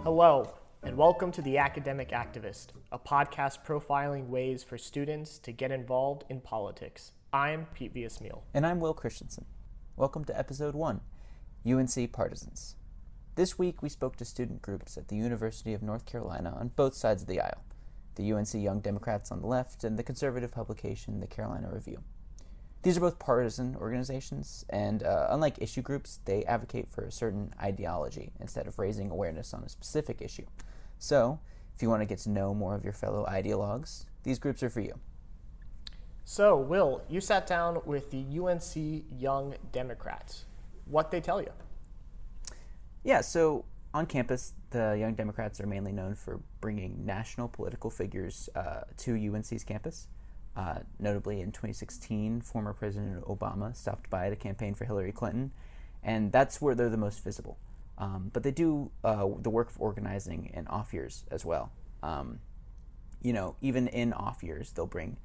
Hello, and welcome to The Academic Activist, a podcast profiling ways for students to get involved in politics. I'm Pete Villasmil. And I'm Will Christensen. Welcome to Episode 1, UNC Partisans. This week we spoke to student groups at the University of North Carolina on both sides of the aisle, the UNC Young Democrats on the left and the conservative publication The Carolina Review. These are both partisan organizations, and unlike issue groups, they advocate for a certain ideology instead of raising awareness on a specific issue. So, if you want to get to know more of your fellow ideologues, these groups are for you. So, Will, you sat down with the UNC Young Democrats. What'd they tell you? Yeah, so on campus, the Young Democrats are mainly known for bringing national political figures to UNC's campus. Notably, in 2016, former President Obama stopped by to campaign for Hillary Clinton, and that's where they're the most visible. But they do the work of organizing in off years as well. Even in off years, they'll bring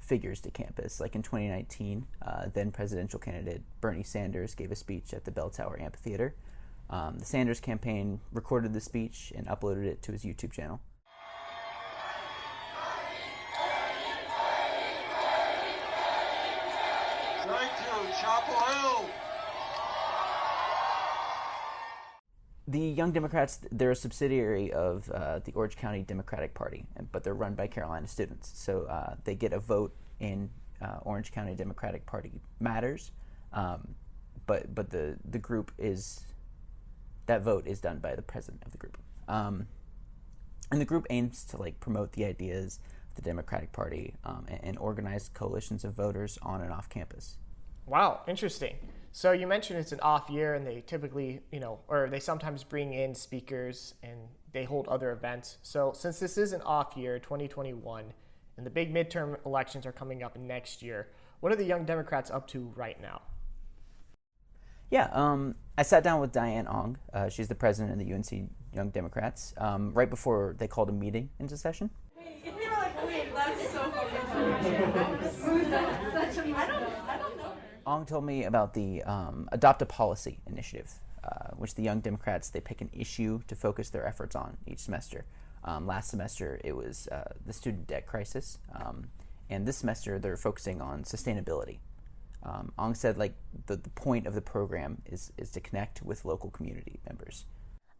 figures to campus. Like in 2019, then presidential candidate Bernie Sanders gave a speech at the Bell Tower Amphitheater. The Sanders campaign recorded the speech and uploaded it to his YouTube channel. Chapel Hill. The Young Democrats, they're a subsidiary of the Orange County Democratic Party, but they're run by Carolina students. So they get a vote in Orange County Democratic Party matters, but the group that vote is done by the president of the group. And the group aims to promote the ideas of the Democratic Party and organize coalitions of voters on and off campus. Wow, interesting. So you mentioned it's an off year and they typically, or they sometimes bring in speakers and they hold other events. So since this is an off year, 2021, and the big midterm elections are coming up next year, what are the Young Democrats up to right now? Yeah, I sat down with Diane Ong. She's the president of the UNC Young Democrats, right before they called a meeting into session. Wait, that's so fucking I don't know. Ong told me about the Adopt a Policy initiative, which the Young Democrats, they pick an issue to focus their efforts on each semester. Last semester, it was the student debt crisis, and this semester, they're focusing on sustainability. Ong said, the point of the program is to connect with local community members.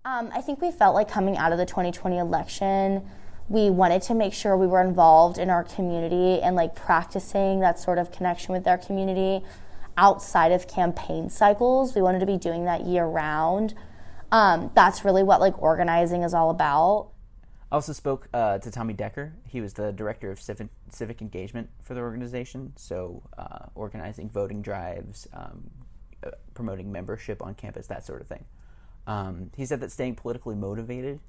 I think we felt like coming out of the 2020 election, we wanted to make sure we were involved in our community and practicing that sort of connection with our community outside of campaign cycles. We wanted to be doing that year round. That's really what organizing is all about. I also spoke to Tommy Decker. He was the director of civic engagement for the organization, so organizing voting drives, promoting membership on campus, that sort of thing. He said that staying politically motivated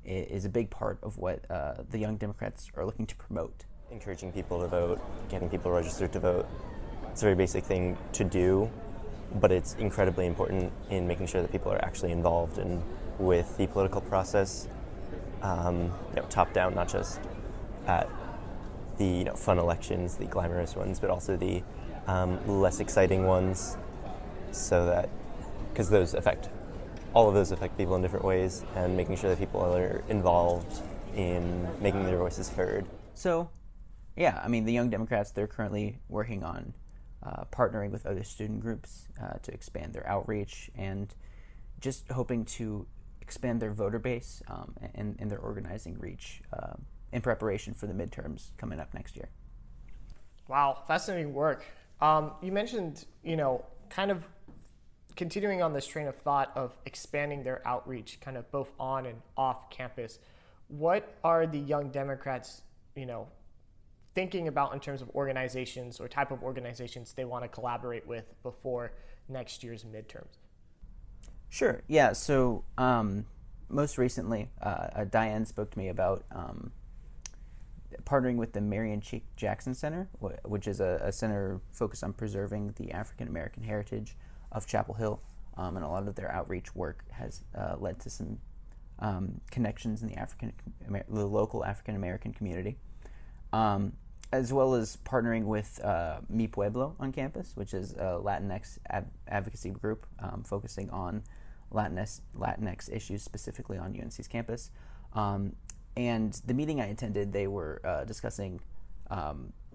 is a big part of what the Young Democrats are looking to promote. Encouraging people to vote, getting people registered to vote. It's a very basic thing to do, but it's incredibly important in making sure that people are actually involved with the political process, top down, not just at the fun elections, the glamorous ones, but also the less exciting ones, so that, because all of those affect people in different ways, and making sure that people are involved in making their voices heard. So, yeah, the Young Democrats, they're currently working on partnering with other student groups to expand their outreach and just hoping to expand their voter base and their organizing reach in preparation for the midterms coming up next year. Wow, fascinating work. You mentioned, kind of continuing on this train of thought of expanding their outreach kind of both on and off campus. What are the Young Democrats, thinking about in terms of organizations or type of organizations they want to collaborate with before next year's midterms? Sure. Yeah. So most recently, Diane spoke to me about partnering with the Marion Cheek Jackson Center, which is a center focused on preserving the African American heritage of Chapel Hill, and a lot of their outreach work has led to some connections in the local African American community. As well as partnering with Mi Pueblo on campus, which is a Latinx advocacy group focusing on Latinx issues specifically on UNC's campus. And the meeting I attended, they were discussing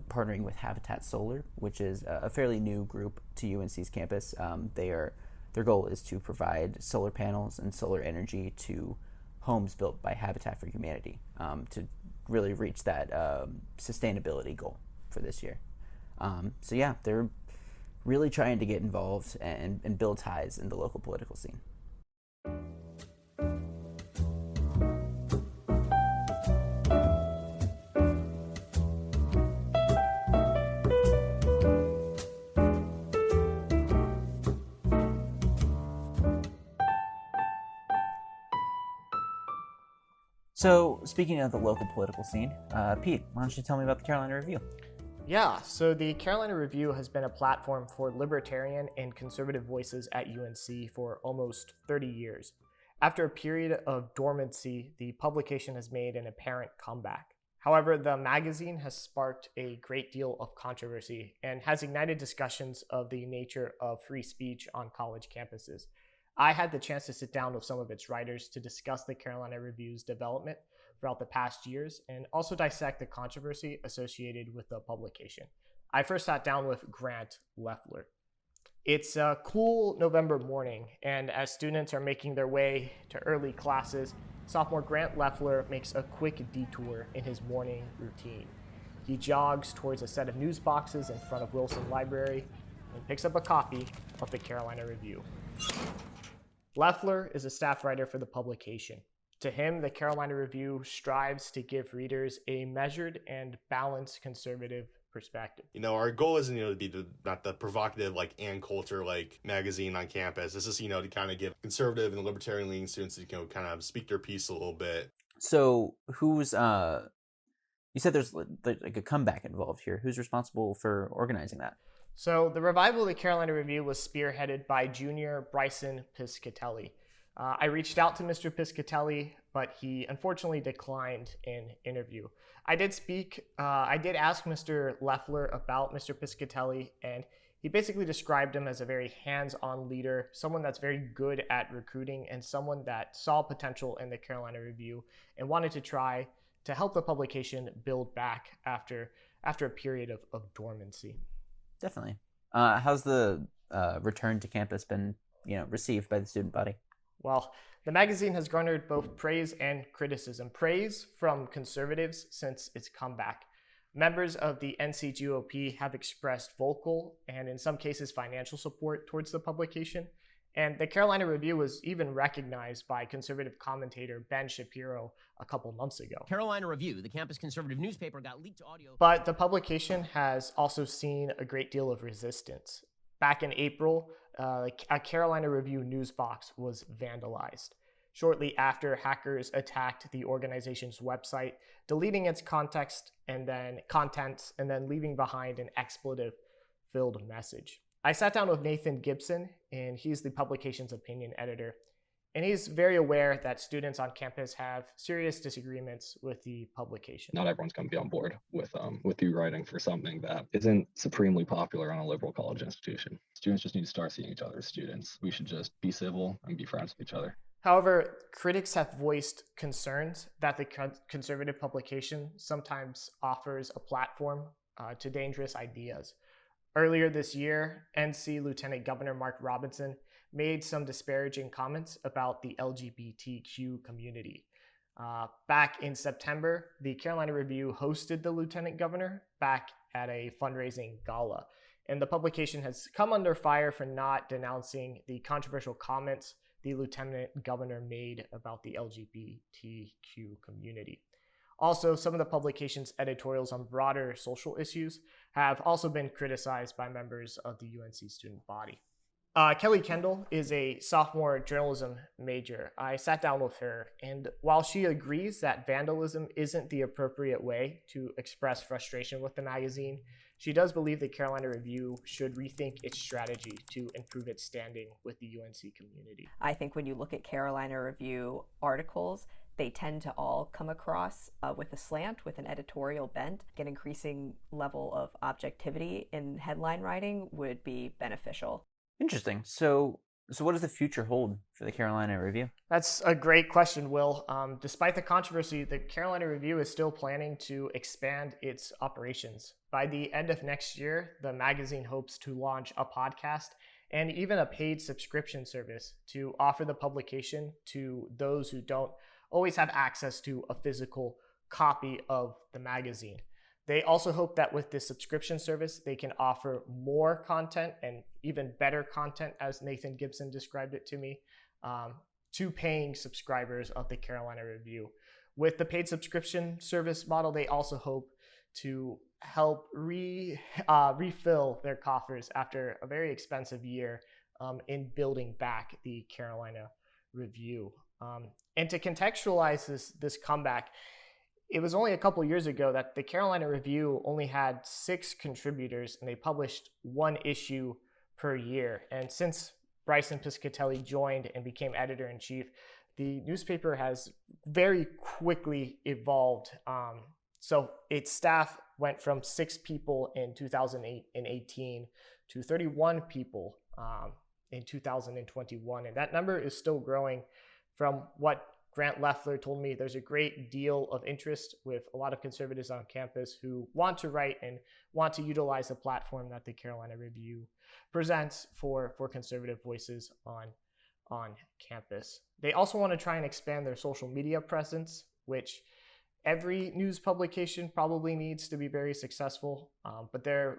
partnering with Habitat Solar, which is a fairly new group to UNC's campus. Their goal is to provide solar panels and solar energy to homes built by Habitat for Humanity to really reach that sustainability goal for this year. So yeah, they're really trying to get involved and build ties in the local political scene. So, speaking of the local political scene, Pete, why don't you tell me about the Carolina Review? Yeah, so the Carolina Review has been a platform for libertarian and conservative voices at UNC for almost 30 years. After a period of dormancy, the publication has made an apparent comeback. However, the magazine has sparked a great deal of controversy and has ignited discussions of the nature of free speech on college campuses. I had the chance to sit down with some of its writers to discuss the Carolina Review's development throughout the past years and also dissect the controversy associated with the publication. I first sat down with Grant Lefelar. It's a cool November morning, and as students are making their way to early classes, sophomore Grant Lefelar makes a quick detour in his morning routine. He jogs towards a set of news boxes in front of Wilson Library and picks up a copy of the Carolina Review. Lefelar is a staff writer for the publication. To him, the Carolina Review strives to give readers a measured and balanced conservative perspective. Our goal isn't, to be not the provocative, Ann Coulter, magazine on campus. This is, to kind of give conservative and libertarian leaning students to, kind of speak their piece a little bit. So who's, you said there's a comeback involved here. Who's responsible for organizing that? So the revival of the Carolina Review was spearheaded by junior Bryson Piscatelli. I reached out to Mr. Piscatelli, but he unfortunately declined an interview. I did ask Mr. Lefelar about Mr. Piscatelli, and he basically described him as a very hands-on leader, someone that's very good at recruiting, and someone that saw potential in the Carolina Review and wanted to try to help the publication build back after a period of dormancy. Definitely. How's the return to campus been, received by the student body? Well, the magazine has garnered both praise and criticism. Praise from conservatives since its comeback. Members of the NCGOP have expressed vocal and in some cases financial support towards the publication. And the Carolina Review was even recognized by conservative commentator Ben Shapiro a couple months ago. Carolina Review, the campus conservative newspaper, got leaked audio. But the publication has also seen a great deal of resistance. Back in April, a Carolina Review news box was vandalized. Shortly after, hackers attacked the organization's website, deleting its contents and then leaving behind an expletive-filled message. I sat down with Nathan Gibson, and he's the publication's opinion editor. And he's very aware that students on campus have serious disagreements with the publication. Not everyone's going to be on board with you writing for something that isn't supremely popular on a liberal college institution. Students just need to start seeing each other as students. We should just be civil and be friends with each other. However, critics have voiced concerns that the conservative publication sometimes offers a platform to dangerous ideas. Earlier this year, NC Lieutenant Governor Mark Robinson made some disparaging comments about the LGBTQ community. Back in September, the Carolina Review hosted the Lieutenant Governor back at a fundraising gala. And the publication has come under fire for not denouncing the controversial comments the Lieutenant Governor made about the LGBTQ community. Also, some of the publication's editorials on broader social issues have also been criticized by members of the UNC student body. Kelly Kendall is a sophomore journalism major. I sat down with her, and while she agrees that vandalism isn't the appropriate way to express frustration with the magazine, she does believe the Carolina Review should rethink its strategy to improve its standing with the UNC community. I think when you look at Carolina Review articles, they tend to all come across with a slant, with an editorial bent. An increasing level of objectivity in headline writing would be beneficial. Interesting. So So what does the future hold for the Carolina Review? That's a great question, Will. Despite the controversy, the Carolina Review is still planning to expand its operations. By the end of next year, the magazine hopes to launch a podcast and even a paid subscription service to offer the publication to those who don't always have access to a physical copy of the magazine. They also hope that with this subscription service, they can offer more content and even better content, as Nathan Gibson described it to me, to paying subscribers of the Carolina Review. With the paid subscription service model, they also hope to help refill their coffers after a very expensive year in building back the Carolina Review. And to contextualize this comeback, it was only a couple years ago that the Carolina Review only had 6 contributors and they published 1 issue per year. And since Bryson Piscatelli joined and became editor-in-chief, the newspaper has very quickly evolved. So its staff went from 6 people in 2018 to 31 people in 2021. And that number is still growing. From what Grant Lefelar told me, there's a great deal of interest with a lot of conservatives on campus who want to write and want to utilize the platform that the Carolina Review presents for conservative voices on campus. They also want to try and expand their social media presence, which every news publication probably needs to be very successful, but they're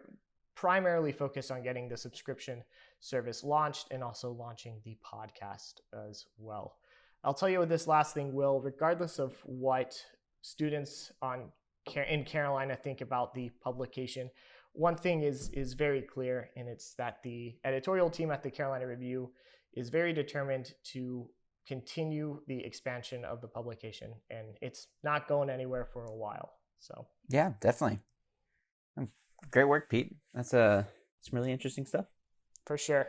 primarily focused on getting the subscription service launched and also launching the podcast as well. I'll tell you this last thing, Will, regardless of what students in Carolina think about the publication, one thing is very clear, and it's that the editorial team at the Carolina Review is very determined to continue the expansion of the publication, and it's not going anywhere for a while. So yeah, definitely. Great work, Pete. That's some really interesting stuff. For sure.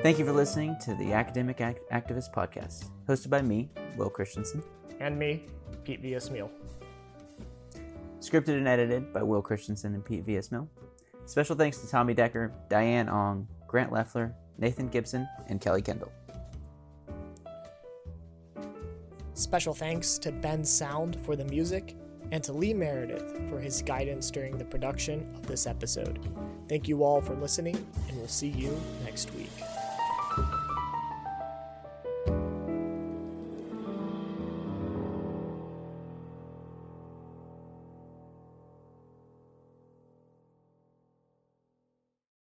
Thank you for listening to the Academic Activist Podcast, hosted by me, Will Christensen. And me, Pete Villasmil. Scripted and edited by Will Christensen and Pete Villasmil. Special thanks to Tommy Decker, Diane Ong, Grant Lefelar, Nathan Gibson, and Kelly Kendall. Special thanks to Bensound for the music and to Lee Meredith for his guidance during the production of this episode. Thank you all for listening, and we'll see you next week.